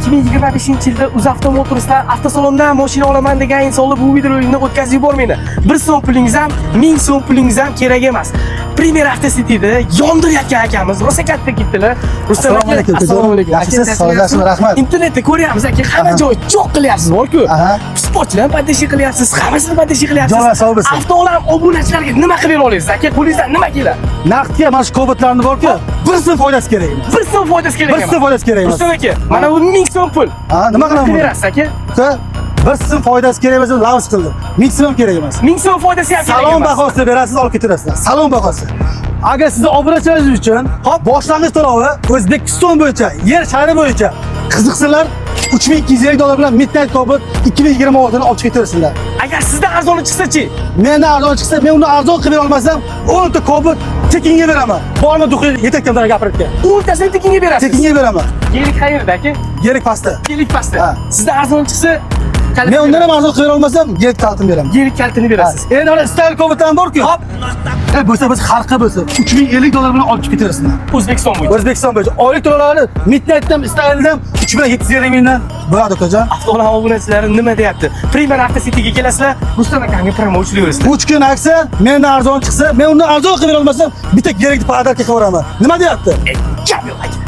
2025-yilda UzAuto Motors'dan avtosalondan mashina olaman degan insonlar bu videoyni o'tkazib yubormaydi. 1 so'm pulingiz ham, 1000 so'm pulingiz ham kerak emas. Premier Avtocity'da yondirayotgan akamiz rosa katta ketdilar. Rustam aka, assalomu alaykum. Yaxshisiz, sog'liksiz, rahmat. Internetda ko'ryapmiz aka, hamma joy cho'q qilyapsiz, bor-ku. Sportchilar poddeshi qilyapsiz, hammasini poddeshi qilyapsiz. Joy sog' bo'lsin. Avtoolam obunachilarga nima qilib bera olasiz aka? Qo'lingizdan nima keladi? Naqdga mana shu kobotlarni bor-ku, 1 so'm foydasi kerak emas. 1 so'm foydasi kerak 1 so'm foydasi kerak emas. Rustam aka, mana bu 1000 so'm pul. Ha, nima qilaman buni? Berasiz aka? 1 so'm foydasi kerak emas, lavz qildim. 1000 so'm kerak emas. 1000 so'm foydasi ham kerak emas. Salon bahosida berasiz, olib ketasizlar. Salon bahosi. Agar sizni obunachilaringiz uchun boshlang'ich to'lovi O'zbekiston bo'yicha, yer shari bo'yicha qiziqsalar, $3250 bilan Midnight Cobalt 2026 ni olib ketaversinlar. Agar sizdan arzoni chiqsa-chi? Mendan arzon chiqsa, men uni arzon qilib bera olmasam, 10 ta Cobalt tekinga beraman. Bormi duqi yetakdan gapiribdi. O'rtasini tekinga berasiz. Tekinga beraman. Yelik qayerda aka? Yerik pastda. Yelik pastda. Ha. Sizdan arzon chiqsa, Men undan ham arzon qilib bera olmasam, yerik kaltini beraman. yelik kaltini berasiz. Endi ana style Cobaltdan bor-ku. Hop. Bo'lsa biz xalqqa bo'lsa $3050 bilan olib ketaversinlar. O'zbekiston bo'yicha. O'zbekiston bo'yicha oylik to'lovlari Midnight'dan style'dan 3750 mingdan bo'ladi akajon. Avtoolam obunachilari nima deyapti? Premier Avtocity'ga kelasizlar, Rustam akamga promo uchlayversizlar. 3 kun aksiya, mendan arzon chiqsa, men undan arzon qilib bera olmasam, bitta yerikni padarka qilib beraman. Nima deyapti? Gap yo'q aka.